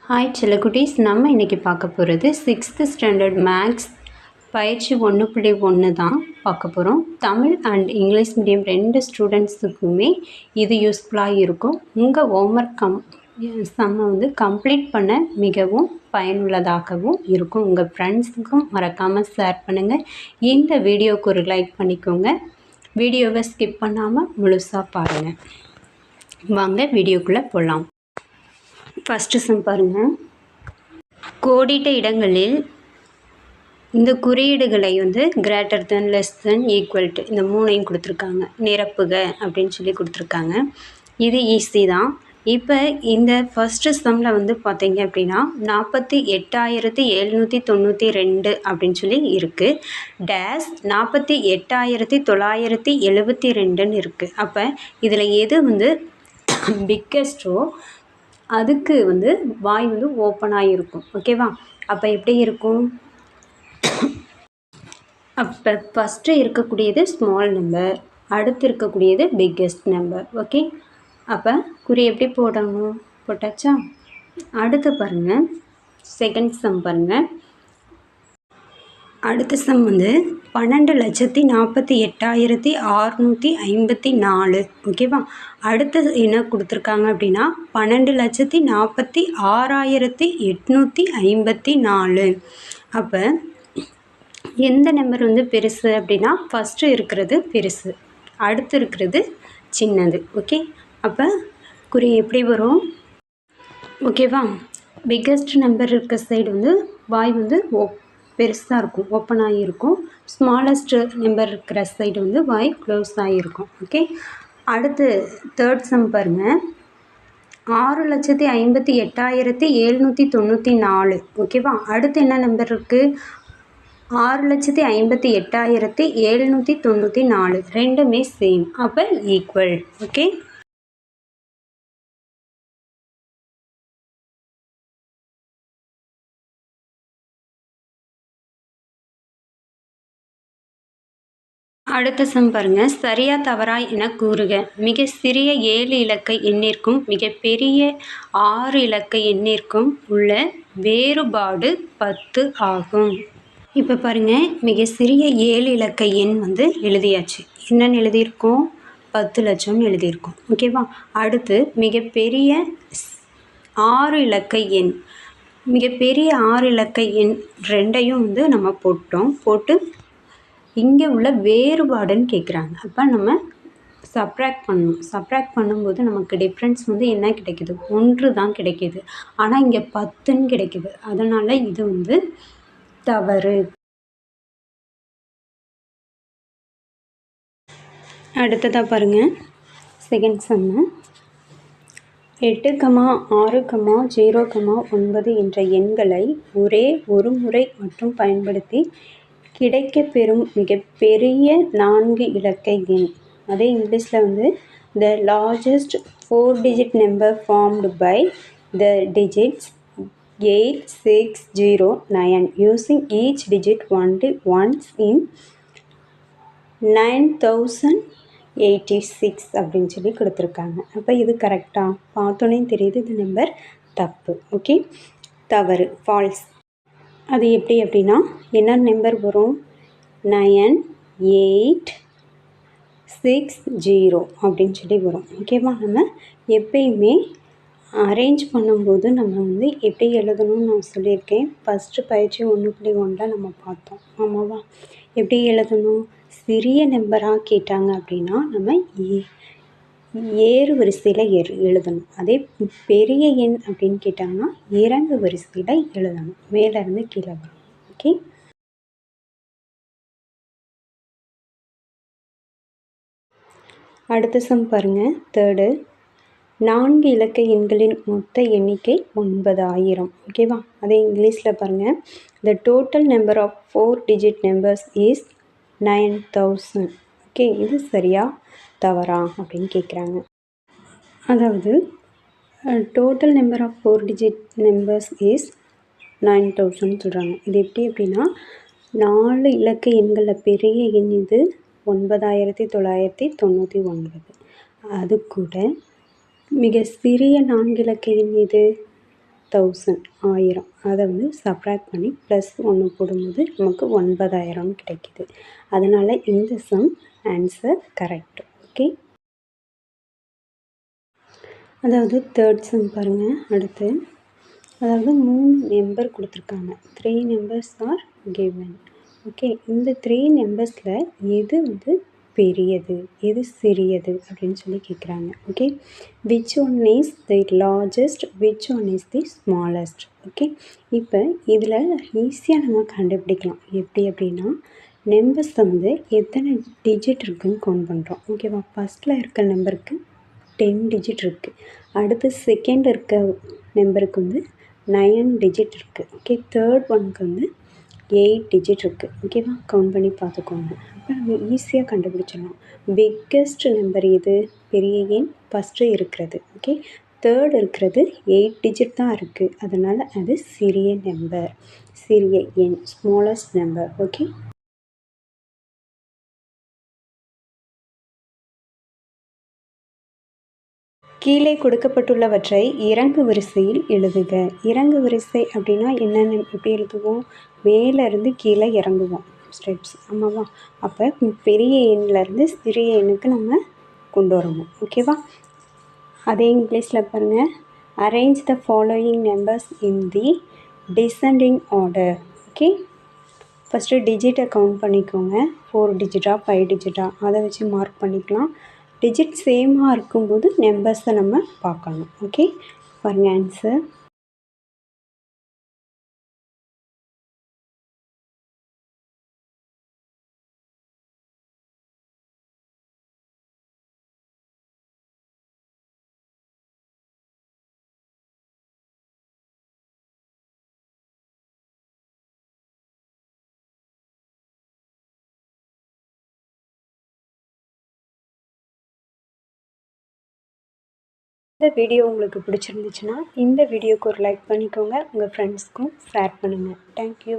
Hi செல்லக்குட்டீஸ், நம்ம இன்றைக்கி பார்க்க போகிறது 6th ஸ்டாண்டர்ட் மேக்ஸ் பயிற்சி 1.1 தான் பார்க்க போகிறோம். தமிழ் அண்ட் இங்கிலீஷ் மீடியம் 2 ஸ்டூடெண்ட்ஸுக்குமே இது யூஸ்ஃபுல்லாக இருக்கும். உங்கள் ஹோம்ஒர்க் சம்மை கம்ப்ளீட் பண்ண மிகவும் பயனுள்ளதாகவும் இருக்கும். உங்கள் ஃப்ரெண்ட்ஸுக்கும் மறக்காமல் ஷேர் பண்ணுங்கள். இந்த வீடியோவுக்கு ஒரு லைக் பண்ணிக்கோங்க. வீடியோவை ஸ்கிப் பண்ணாமல் முழுசாக பாருங்கள். வாங்க வீடியோக்குள்ளே போகலாம். ஃபஸ்ட்டு சம் பாருங்கள். கோடிட்ட இடங்களில் இந்த குறியீடுகளை greater than, less than, equal to இந்த மூணையும் கொடுத்துருக்காங்க. நிரப்புக அப்படின்னு சொல்லி கொடுத்துருக்காங்க. இது ஈஸி தான். இப்போ இந்த ஃபஸ்ட்டு சம்மில் பார்த்தீங்க அப்படின்னா 48,792 அப்படின்னு சொல்லி இருக்குது. டேஸ் 48,972 இருக்குது. அப்போ இதில் எது பிக்கஸ்ட்டோ அதுக்கு வாய் ஓப்பன் ஆகிருக்கும். ஓகேவா? அப்போ எப்படி இருக்கும்? அப்போ ஃபஸ்ட்டு இருக்கக்கூடியது ஸ்மால் நம்பர், அடுத்து இருக்கக்கூடியது பிக்கெஸ்ட் நம்பர். ஓகே, அப்போ குறி எப்படி போடணும்? போட்டாச்சா? அடுத்து பாருங்கள், செகண்ட் சம் பாருங்கள். அடுத்த சம் 12,48,654. ஓகேவா? அடுத்தது என்ன கொடுத்துருக்காங்க அப்படின்னா 12,46,854. அப்போ எந்த நம்பர் பெருசு அப்படின்னா ஃபஸ்ட்டு இருக்கிறது பெருசு, அடுத்து இருக்கிறது சின்னது. ஓகே, அப்போ குறி எப்படி வரும்? ஓகேவா? பிக்கஸ்ட் நம்பர் இருக்க சைடு வாய் பெருசாக இருக்கும், ஓப்பன் ஆகியிருக்கும். ஸ்மாலஸ்ட் நம்பர் இருக்கிற சைடு வாய் க்ளோஸ் ஆகியிருக்கும். ஓகே, அடுத்து தேர்ட் சம் பாருங்கள். 6,58,794. ஓகேவா? அடுத்து என்ன நம்பர் இருக்குது? 6,58,794. ரெண்டுமே சேம், அப்போ ஈக்குவல். ஓகே, அடுத்த சம் பாருங்கள். சரியா தவறா என கூறுக. மிக சிறிய 7 இலக்க எண்ணிற்கும் மிகப்பெரிய 6 இலக்க எண்ணிற்கும் உள்ள வேறுபாடு 10 ஆகும். இப்போ பாருங்கள், மிக சிறிய 7 இலக்க எண் எழுதியாச்சு. என்னன்னு எழுதியிருக்கோம்? 10 லட்சம்னு எழுதியிருக்கோம். ஓகேவா? அடுத்து மிகப்பெரிய 6 இலக்க எண், மிகப்பெரிய 6 இலக்க எண் ரெண்டையும் நம்ம போட்டு இங்கே உள்ள வேறுபாடுன்னு கேட்குறாங்க. அப்போ நம்ம சப்ராக்ட் பண்ணணும். சப்ராக்ட் பண்ணும்போது நமக்கு டிஃப்ரென்ஸ் என்ன கிடைக்குது? 1 தான் கிடைக்கிது. ஆனால் இங்கே 10ன்னு கிடைக்கிது. அதனால் இது தவறு. அடுத்ததாக பாருங்கள், செகண்ட் சம்மு. 8,6,0,9 என்ற எண்களை ஒரே ஒரு முறை மட்டும் பயன்படுத்தி கிடைக்கப்பெறும் மிகப்பெரிய 4 இலக்க எண். அதே இங்கிலீஷில் the largest 4-digit number formed by the digits 8, 6, 0, 9 using each digit only once in 9,086 அப்படின்னு சொல்லி கொடுத்துருக்காங்க. அப்போ இது கரெக்டாக? பார்த்தோன்னே தெரியுது இது நம்பர் தப்பு. ஓகே, தவறு, ஃபால்ஸ். அது எப்படி அப்படின்னா என்ன நம்பர் வரும்? 9, 8, 6, 0 அப்படின்னு சொல்லி வரும். ஓகேவா? நம்ம எப்பயுமே அரேஞ்ச் பண்ணும்போது நம்ம எப்படி எழுதணும்னு நான் சொல்லியிருக்கேன். ஃபஸ்ட்டு பயிற்சி 1.1 நம்ம பார்த்தோம். ஆமாவா? எப்படி எழுதணும்? சிறிய நம்பராக கேட்டாங்க அப்படின்னா நம்ம ஏறு வரிசையில் எழுதணும். அதே பெரிய எண் அப்படின்னு கேட்டாங்கன்னா இறங்கு வரிசையில் எழுதணும். மேலேருந்து கீழே வரும். ஓகே, அடுத்த சம் பாருங்கள். தேர்டு. 4 இலக்க எண்களின் மொத்த எண்ணிக்கை 9,000. ஓகேவா? அதே இங்கிலீஷில் பாருங்கள். The total number of 4-digit numbers is 9,000. Okay, இது சரியா தவறா அப்படின்னு கேட்குறாங்க. அதாவது total number of 4-digit numbers is 9,000 சொல்கிறாங்க. இது எப்படி அப்படின்னா 4 இலக்க எண்களில் பெரிய எண் இது 9,999. அது கூட மிக சிறிய 4 இலக்க எண் இது 1000 1000 அதை வந்து சப்ராக்ட் பண்ணி ப்ளஸ் 1 போடும்போது நமக்கு 9000 கிடைக்குது. அதனால் இந்த சம் ஆன்சர் கரெக்ட். ஓகே, அதாவது தேர்ட் சம் பாருங்கள். அடுத்து அதாவது 3 நம்பர் கொடுத்துருக்காங்க. 3 நம்பர்ஸ் ஆர் கிவன். ஓகே, இந்த 3 நம்பர்ஸில் எது வந்து பெரியது, எது சிறியது அப்படின்னு சொல்லி கேட்குறாங்க. Okay, which one is the largest, which one is the smallest. Okay, இப்போ இதில் ஈஸியாக நம்ம கண்டுபிடிக்கலாம். எப்படி அப்படின்னா, நம்பர்ஸை வந்து எத்தனை டிஜிட் இருக்குதுன்னு கவுண்ட் பண்ணுறோம். ஓகேவா, ஃபஸ்ட்டில் இருக்க நம்பருக்கு 10 டிஜிட் இருக்குது. அடுத்து செகண்ட் இருக்க நம்பருக்கு வந்து 9 டிஜிட் இருக்குது. ஓகே, தேர்ட் ஒனுக்கு வந்து 8 டிஜிட் இருக்குது. ஓகேவா, கவுண்ட் பண்ணி பார்த்துக்கோங்க. அப்போ நம்ம ஈஸியாக கண்டுபிடிச்சிடலாம். பிக்கெஸ்ட் நம்பர் எது, பெரிய எண் ஃபஸ்ட்டு இருக்கிறது. ஓகே, தேர்ட் இருக்கிறது 8 டிஜிட் தான் இருக்குது. அதனால் அது சிறிய நம்பர், சிறிய எண், ஸ்மாலஸ்ட் நம்பர். ஓகே, கீழே கொடுக்கப்பட்டுள்ளவற்றை இறங்கு வரிசையில் எழுதுக. இறங்கு வரிசை அப்படின்னா என்னென்னு எப்படி எழுதுவோம், மேலேருந்து கீழே இறங்குவோம், ஸ்டெப்ஸ். ஆமாவா, அப்போ பெரிய எண்ணிலேருந்து சிறிய எண்ணுக்கு நம்ம கொண்டு வரணும். ஓகேவா, அதே இங்கிலீஷில் பாருங்கள். Arrange the following numbers in the descending order. Okay, first டிஜிட்டை கவுண்ட் பண்ணிக்கோங்க. 4 டிஜிட்டா 5 டிஜிட்டா அதை வச்சு மார்க் பண்ணிக்கலாம். டிஜிட் சேமாக இருக்கும்போது நம்பர்ஸை நம்ம பார்க்கணும். ஓகே, பாருங்க ஆன்சர். இந்த வீடியோ உங்களுக்கு பிடிச்சிருந்துச்சுன்னா இந்த வீடியோக்கு ஒரு லைக் பண்ணிக்கோங்க. உங்கள் ஃப்ரெண்ட்ஸ்க்கும் ஷேர் பண்ணுங்கள். தேங்க்யூ.